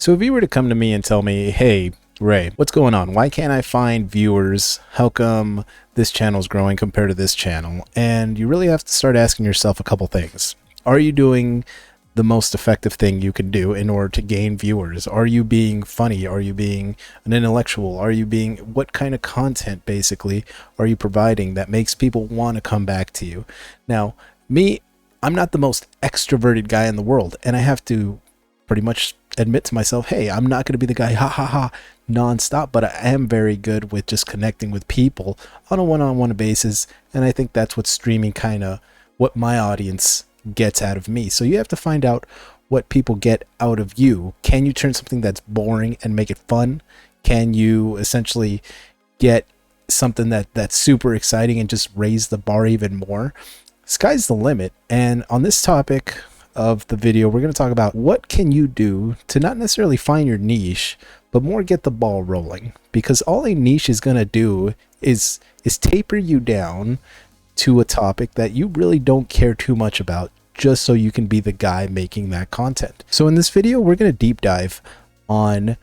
So if you were to come to me and tell me, hey, Ray, what's going on? Why can't I find viewers? How come this channel's growing compared to this channel? And you really have to start asking yourself a couple things. Are you doing the most effective thing you can do in order to gain viewers? Are you being funny? Are you being an intellectual? Are you being, what kind of content basically are you providing that makes people want to come back to you? Now, me, I'm not the most extroverted guy in the world, and I have to pretty much admit to myself, hey, I'm not going to be the guy, ha ha ha, nonstop, but I am very good with just connecting with people on a one-on-one basis, and I think that's what streaming kind of, what my audience gets out of me. So you have to find out what people get out of you. Can you turn something that's boring and make it fun? Can you essentially get something that's super exciting and just raise the bar even more? Sky's the limit. And on this topic of the video, we're going to talk about what can you do to not necessarily find your niche, but more get the ball rolling, because all a niche is going to do is taper you down to a topic that you really don't care too much about, just so you can be the guy making that content. So in this video, we're going to deep dive on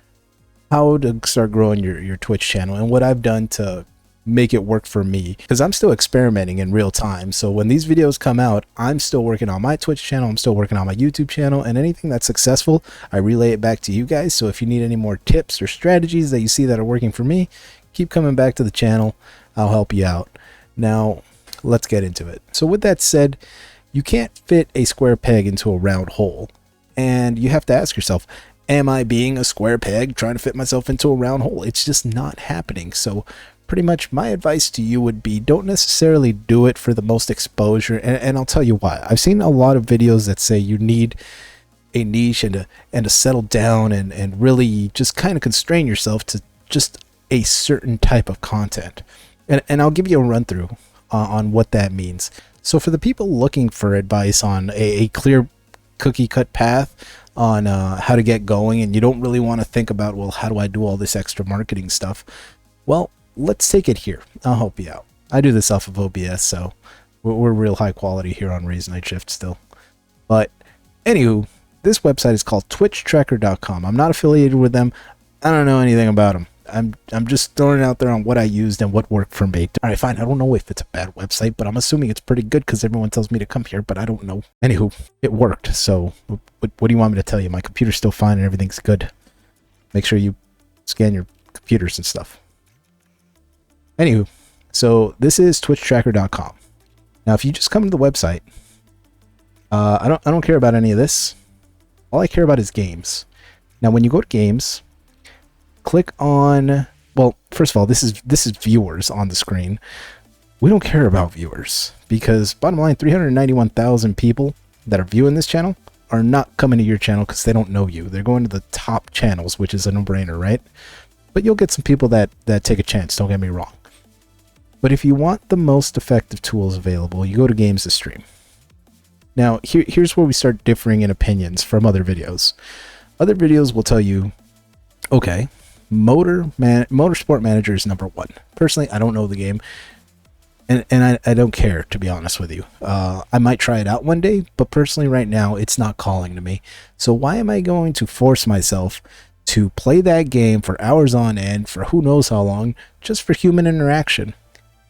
how to start growing your Twitch channel and what I've done to make it work for me, because I'm still experimenting in real time. So when these videos come out, I'm still working on my Twitch channel, I'm still working on my YouTube channel, and anything that's successful, I relay it back to you guys. So if you need any more tips or strategies that you see that are working for me, keep coming back to the channel. I'll help you out. Now, let's get into it. So with that said, you can't fit a square peg into a round hole. And you have to ask yourself, am I being a square peg trying to fit myself into a round hole? It's just not happening. So pretty much my advice to you would be, don't necessarily do it for the most exposure. And I'll tell you why. I've seen a lot of videos that say you need a niche and to settle down and really just kind of constrain yourself to just a certain type of content. And I'll give you a run through on what that means. So for the people looking for advice on a clear cookie cut path on how to get going, and you don't really want to think about, well, how do I do all this extra marketing stuff? Well, let's take it here. I'll help you out. I do this off of OBS, so we're real high quality here on Raise Night Shift still. But anywho, this website is called twitchtracker.com. I'm not affiliated with them. I don't know anything about them. I'm just throwing it out there on what I used and what worked for me. All right, fine. I don't know if it's a bad website, but I'm assuming it's pretty good because everyone tells me to come here, but I don't know. Anywho, it worked. So what do you want me to tell you? My computer's still fine and everything's good. Make sure you scan your computers and stuff. Anywho, so this is twitchtracker.com. Now, if you just come to the website, I don't care about any of this. All I care about is games. Now, when you go to games, click on, well, first of all, this is viewers on the screen. We don't care about viewers, because bottom line, 391,000 people that are viewing this channel are not coming to your channel because they don't know you. They're going to the top channels, which is a no-brainer, right? But you'll get some people that take a chance, don't get me wrong. But if you want the most effective tools available, you go to Games to Stream. Now, here's where we start differing in opinions from other videos. Other videos will tell you, okay, Motorsport Manager is number one. Personally, I don't know the game, and I don't care, to be honest with you. I might try it out one day, but personally right now, it's not calling to me. So why am I going to force myself to play that game for hours on end, for who knows how long, just for human interaction?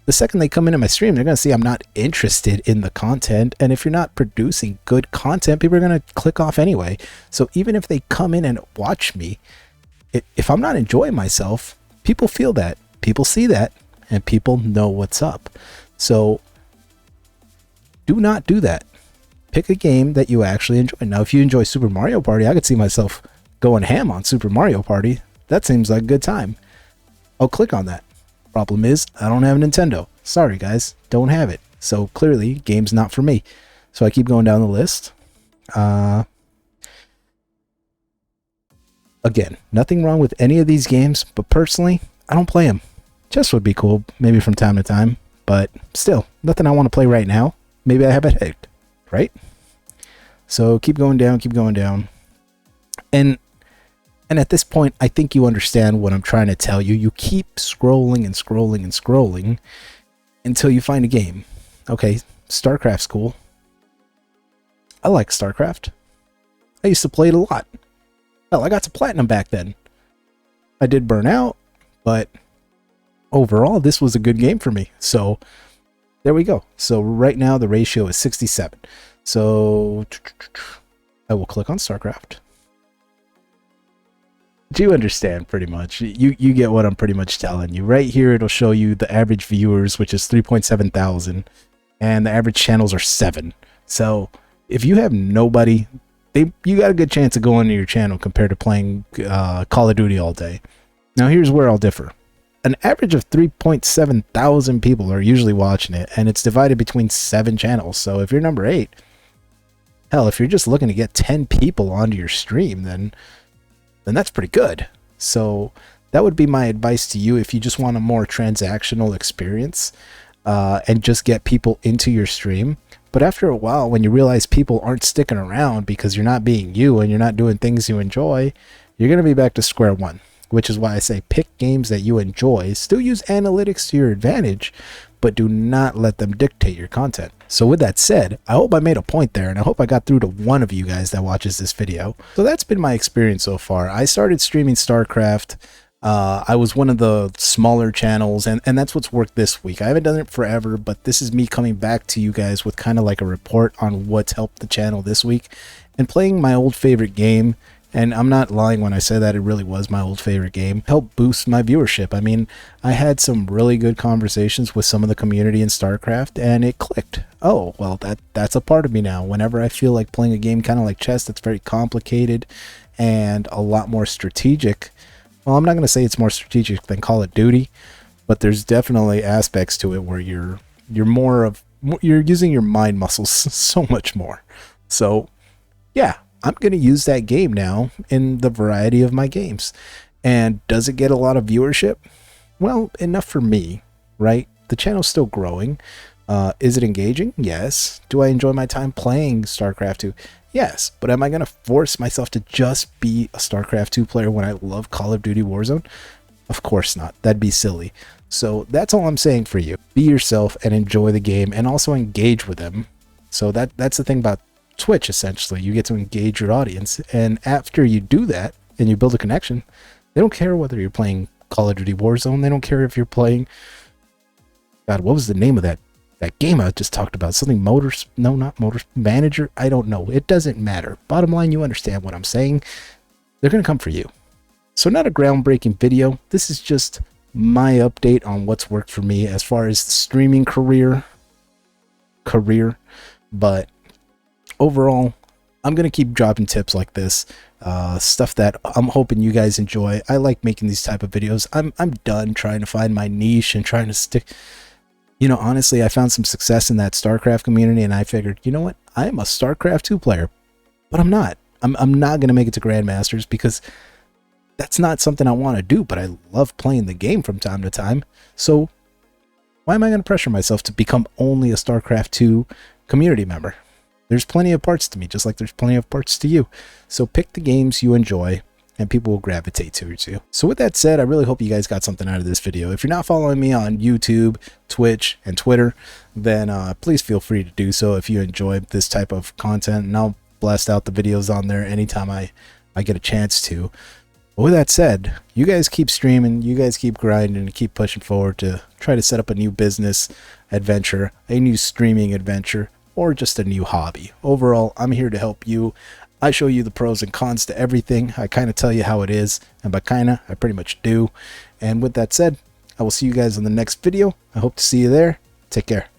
The second they come into my stream, they're going to see I'm not interested in the content. And if you're not producing good content, people are going to click off anyway. So even if they come in and watch me, if I'm not enjoying myself, people feel that, people see that, and people know what's up. So do not do that. Pick a game that you actually enjoy. Now, if you enjoy Super Mario Party, I could see myself going ham on Super Mario Party. That seems like a good time. I'll click on that. Problem is, I don't have a Nintendo. Sorry guys, don't have it. So clearly, game's not for me. So I keep going down the list. Again, nothing wrong with any of these games, but personally, I don't play them. Chess would be cool, maybe from time to time, but still, nothing I want to play right now. Maybe I have a headache, right? So keep going down. And at this point, I think you understand what I'm trying to tell you. You keep scrolling and scrolling and scrolling until you find a game. Okay, Starcraft's cool. I like Starcraft. I used to play it a lot. Hell, I got to platinum back then. I did burn out, but overall, this was a good game for me. So there we go. So right now the ratio is 67. So I will click on Starcraft. Do you understand pretty much? You get what I'm pretty much telling you. Right here, it'll show you the average viewers, which is 3.7 thousand, and the average channels are 7. So if you have nobody, you got a good chance of going to your channel compared to playing Call of Duty all day. Now here's where I'll differ. An average of 3.7 thousand people are usually watching it, and it's divided between 7 channels. So if you're number 8, hell, if you're just looking to get 10 people onto your stream, then that's pretty good. So that would be my advice to you if you just want a more transactional experience and just get people into your stream. But after a while, when you realize people aren't sticking around because you're not being you and you're not doing things you enjoy, you're going to be back to square one, which is why I say pick games that you enjoy. Still use analytics to your advantage, but do not let them dictate your content. So with that said, I hope I made a point there, and I hope I got through to one of you guys that watches this video. So that's been my experience so far. I started streaming Starcraft. I was one of the smaller channels, and that's what's worked this week. I haven't done it forever, but this is me coming back to you guys with kind of like a report on what's helped the channel this week, and playing my old favorite game. And I'm not lying when I say that it really was my old favorite game. Helped boost my viewership. I mean, I had some really good conversations with some of the community in StarCraft, and it clicked. Oh, well, that's a part of me now. Whenever I feel like playing a game kind of like chess that's very complicated and a lot more strategic. Well, I'm not going to say it's more strategic than Call of Duty, but there's definitely aspects to it where you're using your mind muscles so much more. So, yeah. I'm going to use that game now in the variety of my games. And does it get a lot of viewership? Well, enough for me, right? The channel's still growing. Is it engaging? Yes. Do I enjoy my time playing StarCraft 2? Yes. But am I going to force myself to just be a StarCraft 2 player when I love Call of Duty Warzone? Of course not. That'd be silly. So that's all I'm saying for you. Be yourself and enjoy the game, and also engage with them. So that's the thing about Twitch. Essentially, you get to engage your audience, and after you do that and you build a connection, they don't care whether you're playing Call of Duty Warzone. They don't care if you're playing, God, what was the name of that game I just talked about? Something Motors, no, not Motors Manager, I don't know. It doesn't matter. Bottom line, you understand what I'm saying. They're gonna come for you. So not a groundbreaking video. This is just my update on what's worked for me as far as the streaming career, but overall, I'm going to keep dropping tips like this, stuff that I'm hoping you guys enjoy. I like making these type of videos. I'm done trying to find my niche and trying to stick. You know, honestly, I found some success in that StarCraft community, and I figured, you know what? I am a StarCraft 2 player, but I'm not. I'm not going to make it to Grandmasters because that's not something I want to do, but I love playing the game from time to time. So why am I going to pressure myself to become only a StarCraft 2 community member? There's plenty of parts to me, just like there's plenty of parts to you. So pick the games you enjoy, and people will gravitate towards you. So with that said, I really hope you guys got something out of this video. If you're not following me on YouTube, Twitch, and Twitter, then please feel free to do so if you enjoy this type of content, and I'll blast out the videos on there anytime I get a chance to. But with that said, you guys keep streaming, you guys keep grinding, and keep pushing forward to try to set up a new business adventure, a new streaming adventure, or just a new hobby. Overall, I'm here to help you. I show you the pros and cons to everything. I kind of tell you how it is, and by kinda, I pretty much do. And with that said, I will see you guys in the next video. I hope to see you there. Take care.